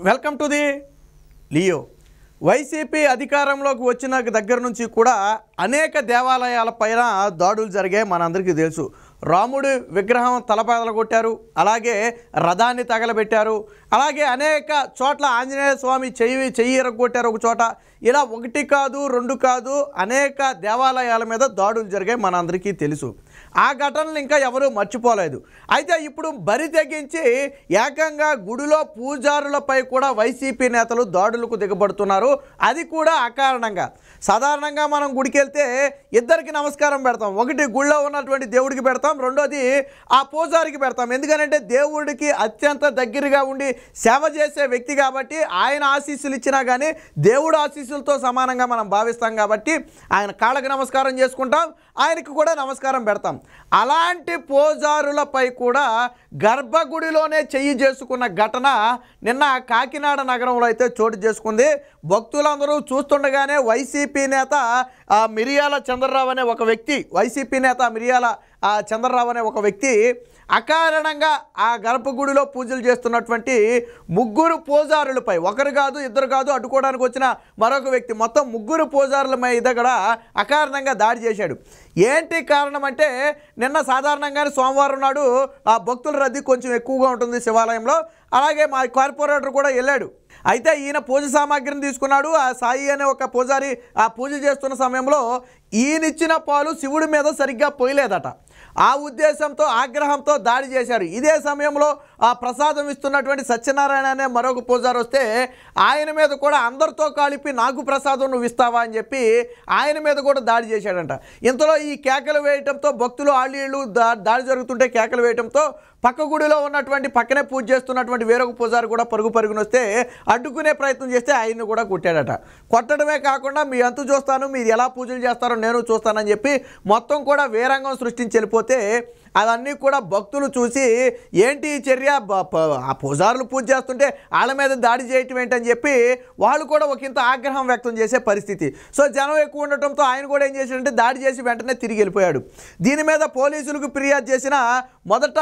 Welcome to the Leo. YCP అధికారంలోకి వచ్చిన దగ్గర నుంచి కూడా అనేక దేవాలయాల పైన దాడులు జరిగాయి, మనందరికీ తెలుసు. రాముడి విగ్రహం తలపాదలు కొట్టారు, అలాగే రథాన్ని తగలబెట్టారు, అలాగే అనేక చోట్ల ఆంజనేయ స్వామి చెయ్యి ఎరగొట్టారు ఒక చోట. ఇలా ఒకటి కాదు రెండు కాదు అనేక దేవాలయాల మీద దాడులు జరిగాయి, మనందరికీ తెలుసు. ఆ ఘటనలు ఇంకా ఎవరూ మర్చిపోలేదు. అయితే ఇప్పుడు బరి తెగించి ఏకంగా గుడిలో పూజారులపై కూడా వైసీపీ నేతలు దాడులకు దిగబడుతున్నారు. అది కూడా అకారణంగా. సాధారణంగా మనం గుడికి వెళ్తే ఇద్దరికి నమస్కారం పెడతాం. ఒకటి గుడిలో ఉన్నటువంటి దేవుడికి పెడతాం, రెండోది ఆ పూజారికి పెడతాం. ఎందుకంటే దేవుడికి అత్యంత దగ్గరగా ఉండి సేవ చేసే వ్యక్తి కాబట్టి ఆయన ఆశీస్సులు ఇచ్చినా కానీ దేవుడు ఆశీస్సులతో సమానంగా మనం భావిస్తాం కాబట్టి ఆయన కాళ్ళకి నమస్కారం చేసుకుంటాం, ఆయనకు కూడా నమస్కారం పెడతాం. అలాంటి పూజారులపై కూడా గర్భగుడిలోనే చెయ్యి చేసుకున్న ఘటన నిన్న కాకినాడ నగరంలో అయితే చోటు చేసుకుంది. భక్తులందరూ చూస్తుండగానే వైసీపీ నేత మిరియాల చంద్రరావు అనే ఒక వ్యక్తి అకారణంగా ఆ గర్భగుడిలో పూజలు చేస్తున్నటువంటి ముగ్గురు పూజారులపై, ఒకరు కాదు ఇద్దరు కాదు, అడ్డుకోవడానికి వచ్చిన మరొక వ్యక్తి, మొత్తం ముగ్గురు పూజారుల మీద కూడా అకారణంగా దాడి చేశాడు. ఏంటి కారణం అంటే నిన్న సాధారణంగానే సోమవారం నాడు ఆ భక్తుల రద్దీ కొంచెం ఎక్కువగా ఉంటుంది శివాలయంలో. అలాగే మా కార్పొరేటర్ కూడా వెళ్ళాడు. అయితే ఈయన పూజ సామాగ్రిని తీసుకున్నాడు. ఆ సాయి అనే ఒక పూజారి ఆ పూజ చేస్తున్న సమయంలో ఈయనిచ్చిన పాలు శివుడి మీద సరిగ్గా పోయలేదట. ఆ ఉద్దేశంతో ఆగ్రహంతో దాడి చేశారు. ఇదే సమయంలో ఆ ప్రసాదం ఇస్తున్నటువంటి సత్యనారాయణ అనే మరొక పూజారి వస్తే ఆయన మీద కూడా అందరితో కలిపి నాకు ప్రసాదం నువ్వు ఇస్తావా అని చెప్పి ఆయన మీద కూడా దాడి చేశాడంట. ఇంతలో ఈ కేకలు వేయటంతో భక్తులు ఆళ్ళు దాడి జరుగుతుంటే కేకలు వేయటంతో పక్క గుడిలో ఉన్నటువంటి పక్కనే పూజ చేస్తున్నటువంటి వేరొక పూజారి కూడా పరుగున వస్తే అడ్డుకునే ప్రయత్నం చేస్తే ఆయన్ని కూడా కొట్టాడట. కొట్టడమే కాకుండా మీ అంతు చూస్తాను, మీరు ఎలా పూజలు చేస్తారో నేను చూస్తానని చెప్పి మొత్తం కూడా వేరంగం సృష్టించి వెళ్ళిపోతే అవన్నీ కూడా భక్తులు చూసి ఏంటి ఈ చర్య, ఆ పూజారులు పూజ చేస్తుంటే వాళ్ళ మీద దాడి చేయటం ఏంటని చెప్పి వాళ్ళు కూడా ఒకంత ఆగ్రహం వ్యక్తం చేసే పరిస్థితి. సో జనం ఎక్కువ ఉండటంతో ఆయన కూడా ఏం చేశాడంటే దాడి చేసి వెంటనే తిరిగి వెళ్ళిపోయాడు. దీని మీద పోలీసులకు ఫిర్యాదు చేసిన మొదట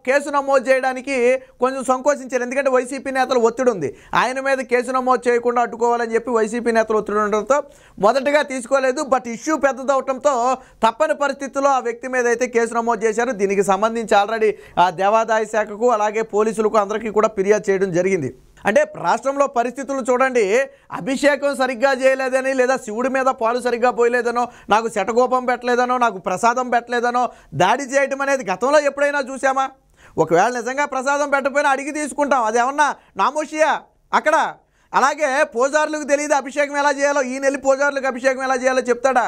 కేసు నమోదు చేయడానికి కొంచెం సంకోచించారు. ఎందుకంటే వైసీపీ నేతలు ఒత్తిడి ఉంది, ఆయన మీద కేసు నమోదు చేయకుండా అడ్డుకోవాలని చెప్పి వైసీపీ నేతలు ఒత్తిడి ఉండడంతో మొదటగా తీసుకోలేదు. బట్ ఇష్యూ పెద్దదవటంతో తప్పని పరిస్థితుల్లో ఆ వ్యక్తి మీద అయితే కేసు నమోదు చేశారు. దీనికి సంబంధించి ఆల్రెడీ ఆ దేవాదాయ శాఖకు అలాగే పోలీసులకు అందరికీ కూడా ఫిర్యాదు చేయడం జరిగింది. అంటే రాష్ట్రంలో పరిస్థితులు చూడండి, అభిషేకం సరిగ్గా చేయలేదని, లేదా శివుడి మీద పాలు సరిగ్గా పోయలేదనో, నాకు శటగోపం పెట్టలేదనో, నాకు ప్రసాదం పెట్టలేదనో దాడి చేయడం అనేది గతంలో ఎప్పుడైనా చూసామా? ఒకవేళ నిజంగా ప్రసాదం పెట్టకపోయినా అడిగి తీసుకుంటాం, అదేమన్నా నామోషియా అక్కడ? అలాగే పూజారులకు తెలియదు అభిషేకం ఎలా చేయాలో, ఈయన వెళ్ళి పూజారులకు అభిషేకం ఎలా చేయాలో చెప్తాడా?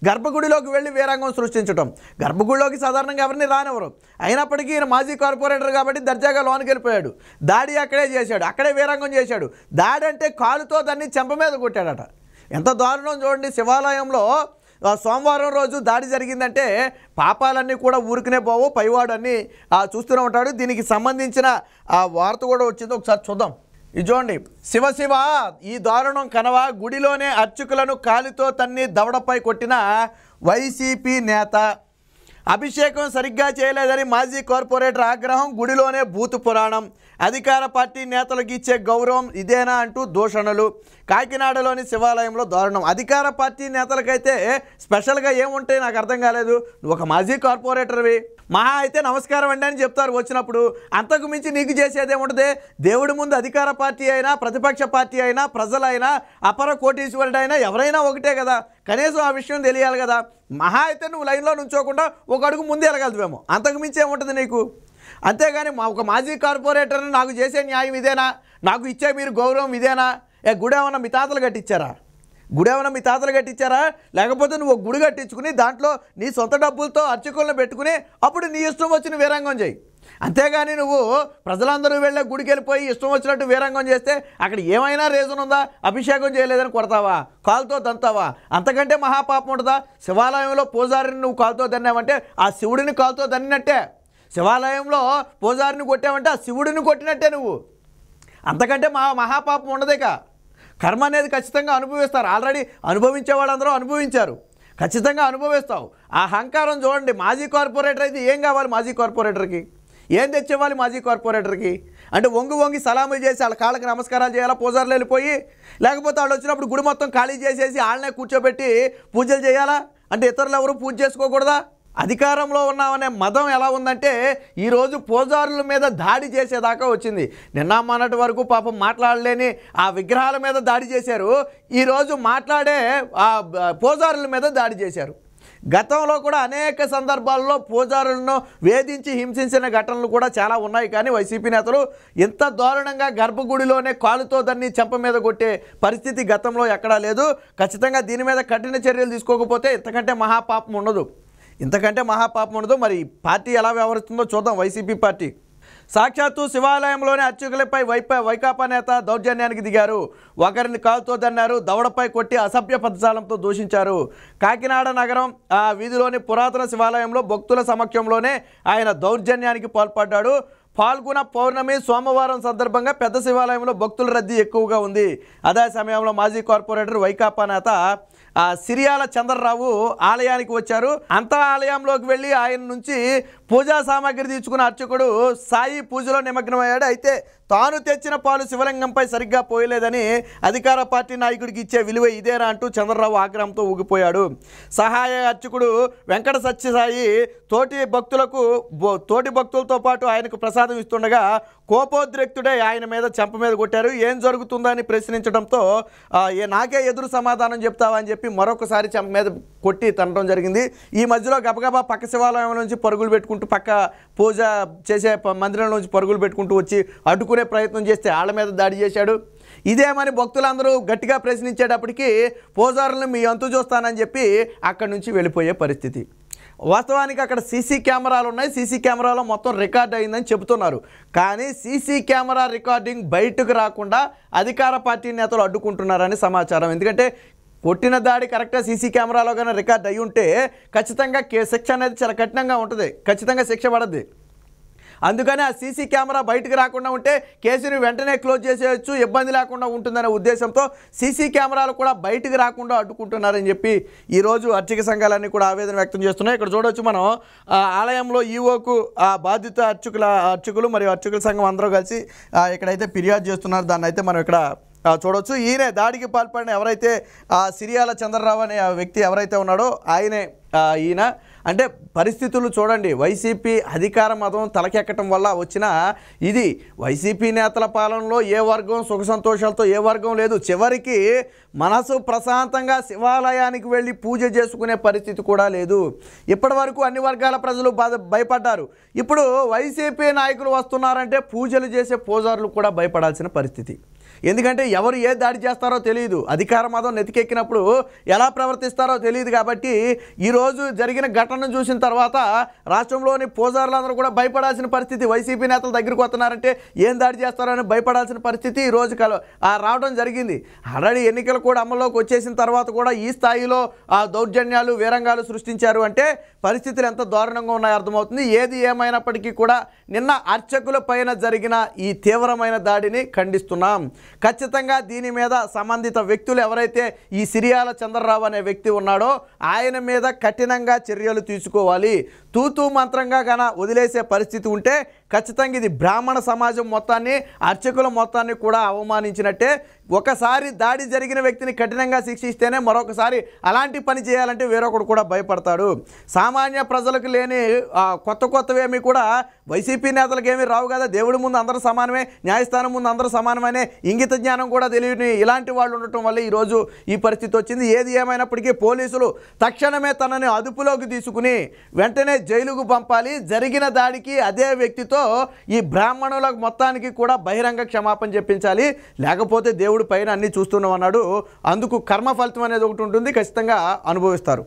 గర్భగుడిలోకి వెళ్ళి వేరంగం సృష్టించడం, గర్భగుడిలోకి సాధారణంగా ఎవరిని రానివ్వరు. అయినప్పటికీ ఈయన మాజీ కార్పొరేటర్ కాబట్టి దర్జాగా లోనికి వెళ్ళిపోయాడు. దాడి అక్కడే చేశాడు, అక్కడే వేరంగం చేశాడు. దాడి అంటే కాలుతో దాన్ని చెంప మీద కొట్టాడట. ఎంత దారుణం చూడండి. శివాలయంలో సోమవారం రోజు దాడి జరిగిందంటే పాపాలన్నీ కూడా ఊరికనే పోవు, పైవాడు అన్నీ చూస్తూనే ఉంటాడు. దీనికి సంబంధించిన వార్త కూడా వచ్చింది, ఒకసారి చూద్దాం. ఇది చూడండి. శివ ఈ దారుణం కనవా, గుడిలోనే అర్చకులను కాలితో తన్ని దవడపై కొట్టిన వైసీపీ నేత. అభిషేకం సరిగ్గా చేయలేదని మాజీ కార్పొరేటర్ ఆగ్రహం, గుడిలోనే భూతు పురాణం. అధికార పార్టీ నేతలకు ఇచ్చే గౌరవం ఇదేనా అంటూ దూషణలు. కాకినాడలోని శివాలయంలో దారుణం. అధికార పార్టీ నేతలకైతే స్పెషల్గా ఏముంటాయి నాకు అర్థం కాలేదు. నువ్వు ఒక మాజీ కార్పొరేటర్వి, మహా అయితే నమస్కారం అండి అని చెప్తారు వచ్చినప్పుడు. అంతకు మించి నీకు చేసేది ఏముంటుంది? దేవుడి ముందు అధికార పార్టీ అయినా, ప్రతిపక్ష పార్టీ అయినా, ప్రజలైనా, అపర కోటీశ్వరుడైనా ఎవరైనా ఒకటే కదా. కనీసం ఆ విషయం తెలియాలి కదా. మహా అయితే నువ్వు లైన్లో నుంచోకుండా ఒక అడుగు ముందు వెళ్ళగలుగుతావేమో, అంతకు మించి ఏముంటుంది నీకు? అంతేగాని ఒక మాజీ కార్పొరేటర్ని నాకు చేసే న్యాయం ఇదేనా, నాకు ఇచ్చే మీరు గౌరవం ఇదేనా? గుడి ఏమన్నా మీ తాతలు కట్టించారా? లేకపోతే నువ్వు గుడి కట్టించుకుని దాంట్లో నీ సొంత డబ్బులతో అర్చకులను పెట్టుకుని అప్పుడు నీ ఇష్టం వచ్చిన వీరంగం చేయి. అంతేగాని నువ్వు ప్రజలందరూ వెళ్ళే గుడికి వెళ్ళిపోయి ఇష్టం వచ్చినట్టు వీరంగం చేస్తే అక్కడ ఏమైనా రీజన్ ఉందా? అభిషేకం చేయలేదని కొడతావా, కాలుతో దంతావా? అంతకంటే మహాపాపం ఉంటుందా? శివాలయంలో పూజారిని నువ్వు కాలుతో దన్నావంటే ఆ శివుడిని కాలుతో దన్నినట్టే. శివాలయంలో పూజారిని కొట్టావంటే ఆ శివుడిని కొట్టినట్టే నువ్వు. అంతకంటే మహాపాపం ఉండదేక. కర్మ అనేది ఖచ్చితంగా అనుభవిస్తారు. ఆల్రెడీ అనుభవించే వాళ్ళందరూ అనుభవించారు, ఖచ్చితంగా అనుభవిస్తావు. ఆ అహంకారం చూడండి. మాజీ కార్పొరేటర్ అయితే ఏం కావాలి? మాజీ కార్పొరేటర్కి ఏం తెచ్చేవాలి మాజీ కార్పొరేటర్కి? అంటే వంగి వంగి సలాములు చేసి వాళ్ళ కాళ్ళకి నమస్కారాలు చేయాలా పూజారులు వెళ్ళిపోయి? లేకపోతే వాళ్ళు వచ్చినప్పుడు గుడి మొత్తం ఖాళీ చేసేసి వాళ్ళనే కూర్చోబెట్టి పూజలు చేయాలా? అంటే ఇతరులు ఎవరు పూజ చేసుకోకూడదా? అధికారంలో ఉన్నామనే మదం ఎలా ఉందంటే ఈరోజు పూజారుల మీద దాడి చేసేదాకా వచ్చింది. నిన్న మొన్నటి వరకు పాపం మాట్లాడలేని ఆ విగ్రహాల మీద దాడి చేశారు, ఈరోజు మాట్లాడే ఆ పూజారుల మీద దాడి చేశారు. గతంలో కూడా అనేక సందర్భాల్లో పూజారులను వేధించి హింసించిన ఘటనలు కూడా చాలా ఉన్నాయి. కానీ వైసీపీ నేతలు ఇంత దారుణంగా గర్భగుడిలోనే కాలుతో దాన్ని చెంప మీద కొట్టే పరిస్థితి గతంలో ఎక్కడా లేదు. ఖచ్చితంగా దీని మీద కఠిన చర్యలు తీసుకోకపోతే ఇంతకంటే మహాపాపం ఉండదు. మరి పార్టీ ఎలా వ్యవహరిస్తుందో చూద్దాం. వైసీపీ పార్టీ సాక్షాత్తు శివాలయంలోని అర్చకులపై వైకాపా నేత దౌర్జన్యానికి దిగారు. ఒకరిని కాలుతో దన్నారు, దవడపై కొట్టి అసభ్య పదజాలంతో దూషించారు. కాకినాడ నగరం వీధిలోని పురాతన శివాలయంలో భక్తుల సమక్షంలోనే ఆయన దౌర్జన్యానికి పాల్పడ్డాడు. పాల్గొన పౌర్ణమి సోమవారం సందర్భంగా పెద్ద శివాలయంలో భక్తుల రద్దీ ఎక్కువగా ఉంది. అదే సమయంలో మాజీ కార్పొరేటర్ వైకాపా నేత సిరియాల చంద్రరావు ఆలయానికి వచ్చారు. అంతా ఆలయంలోకి వెళ్ళి ఆయన నుంచి పూజా సామాగ్రి తీసుకున్న అర్చకుడు సాయి పూజలో నిమగ్నమయ్యాడు. అయితే తాను తెచ్చిన పాలు శివలింగంపై సరిగ్గా పోయలేదని అధికార పార్టీ నాయకుడికి ఇచ్చే విలువ ఇదేరా అంటూ చంద్రరావు ఆగ్రహంతో ఊగిపోయాడు. సహాయ అర్చకుడు వెంకట సత్యసాయి తోటి భక్తులతో పాటు ఆయనకు ప్రసాదం ఇస్తుండగా కోపోద్రిక్తుడే ఆయన మీద చెంప మీద కొట్టారు. ఏం జరుగుతుందని ప్రశ్నించడంతో నాకే ఎదురు సమాధానం చెప్తావా అని చెప్పి మరొకసారి చెంప మీద కొట్టి తనడం జరిగింది. ఈ మధ్యలో గబగబా పక్క శివాలయం నుంచి పరుగులు పెట్టుకుంటూ పక్క పూజ చేసే మందిరం నుంచి పరుగులు పెట్టుకుంటూ వచ్చి అడ్డుకునే ప్రయత్నం చేస్తే వాళ్ళ మీద దాడి చేశాడు. ఇదేమని భక్తులందరూ గట్టిగా ప్రశ్నించేటప్పటికీ పూజారులను మీ అంతు చూస్తానని చెప్పి అక్కడి నుంచి వెళ్ళిపోయే పరిస్థితి. వాస్తవానికి అక్కడ సీసీ కెమెరాలు ఉన్నాయి, సీసీ కెమెరాలో మొత్తం రికార్డ్ అయిందని చెబుతున్నారు. కానీ సీసీ కెమెరా రికార్డింగ్ బయటకు రాకుండా అధికార పార్టీ నేతలు అడ్డుకుంటున్నారని సమాచారం. ఎందుకంటే కొట్టిన దాడి కరెక్ట్గా సీసీ కెమెరాలో కానీ రికార్డ్ అయ్యి ఉంటే ఖచ్చితంగా శిక్ష అనేది చాలా కఠినంగా ఉంటుంది, ఖచ్చితంగా శిక్ష పడద్ది. అందుకని ఆ సీసీ కెమెరా బయటకు రాకుండా ఉంటే కేసుని వెంటనే క్లోజ్ చేసేయచ్చు, ఇబ్బంది లేకుండా ఉంటుందనే ఉద్దేశంతో సీసీ కెమెరాలు కూడా బయటకు రాకుండా అడ్డుకుంటున్నారని చెప్పి ఈరోజు అర్చక సంఘాలన్నీ కూడా ఆవేదన వ్యక్తం చేస్తున్నాయి. ఇక్కడ చూడవచ్చు మనం ఆలయంలో ఈవోకు బాధిత అర్చకులు మరియు అర్చకుల సంఘం అందరూ కలిసి ఇక్కడైతే ఫిర్యాదు చేస్తున్నారు. దాన్ని అయితే మనం ఇక్కడ చూడవచ్చు. ఈయనే దాడికి పాల్పడిన ఎవరైతే సిరియాల చంద్రరావు అనే వ్యక్తి ఎవరైతే ఉన్నాడో ఆయనే ఈయన. అంటే పరిస్థితులు చూడండి, వైసీపీ అధికార మతం తలకెక్కటం వల్ల వచ్చిన ఇది. వైసీపీ నేతల పాలనలో ఏ వర్గం సుఖ సంతోషాలతో ఏ వర్గం లేదు. చివరికి మనసు ప్రశాంతంగా శివాలయానికి వెళ్ళి పూజ చేసుకునే పరిస్థితి కూడా లేదు. ఇప్పటి వరకు అన్ని వర్గాల ప్రజలు భయపడ్డారు. ఇప్పుడు వైసీపీ నాయకులు వస్తున్నారంటే పూజలు చేసే పూజారులు కూడా భయపడాల్సిన పరిస్థితి. ఎందుకంటే ఎవరు ఏ దాడి చేస్తారో తెలియదు, అధికార మతం నెతికెక్కినప్పుడు ఎలా ప్రవర్తిస్తారో తెలియదు. కాబట్టి ఈరోజు జరిగిన ఘటనను చూసిన తర్వాత రాష్ట్రంలోని పూజారులందరూ కూడా భయపడాల్సిన పరిస్థితి. వైసీపీ నేతల దగ్గరికి వస్తున్నారంటే ఏం దాడి చేస్తారో అని భయపడాల్సిన పరిస్థితి ఈరోజు రావడం జరిగింది. ఆల్రెడీ ఎన్నికలు కూడా అమల్లోకి వచ్చేసిన తర్వాత కూడా ఈ స్థాయిలో దౌర్జన్యాలు వీరంగాలు సృష్టించారు అంటే పరిస్థితులు ఎంత దారుణంగా ఉన్నాయో అర్థమవుతుంది. ఏది ఏమైనప్పటికీ కూడా నిన్న అర్చకుల పైన జరిగిన ఈ తీవ్రమైన దాడిని ఖండిస్తున్నాం. ఖచ్చితంగా దీని మీద సంబంధిత వ్యక్తులు ఎవరైతే ఈ సిరియాల చంద్రరావు అనే వ్యక్తి ఉన్నాడో ఆయన మీద కఠినంగా చర్యలు తీసుకోవాలి. తూతూ మంత్రంగా గన వదిలేసే పరిస్థితి ఉంటే ఖచ్చితంగా ఇది బ్రాహ్మణ సమాజం మొత్తాన్ని, అర్చకుల మొత్తాన్ని కూడా అవమానించినట్టే. ఒకసారి దాడి జరిగిన వ్యక్తిని కఠినంగా శిక్షిస్తేనే మరొకసారి అలాంటి పని చేయాలంటే వేరొకడు కూడా భయపడతాడు. సామాన్య ప్రజలకు లేని కొత్తవేమీ కూడా వైసీపీ నేతలకు ఏమీ రావు కదా. దేవుడి ముందు అందరూ సమానమే, న్యాయస్థానం ముందు అందరూ సమానమనే ఇంగిత జ్ఞానం కూడా తెలియని ఇలాంటి వాళ్ళు ఉండటం వల్ల ఈరోజు ఈ పరిస్థితి వచ్చింది. ఏది ఏమైనప్పటికీ పోలీసులు తక్షణమే తనని అదుపులోకి తీసుకుని వెంటనే జైలుకు పంపాలి. జరిగిన దాడికి అదే వ్యక్తితో ఈ బ్రాహ్మణుల మొత్తానికి కూడా బహిరంగ క్షమాపణ చెప్పించాలి. లేకపోతే దేవుడి పైన అన్ని చూస్తున్నాం అన్నాడు. అందుకు కర్మ ఫలితం అనేది ఒకటి ఉంటుంది, ఖచ్చితంగా అనుభవిస్తారు.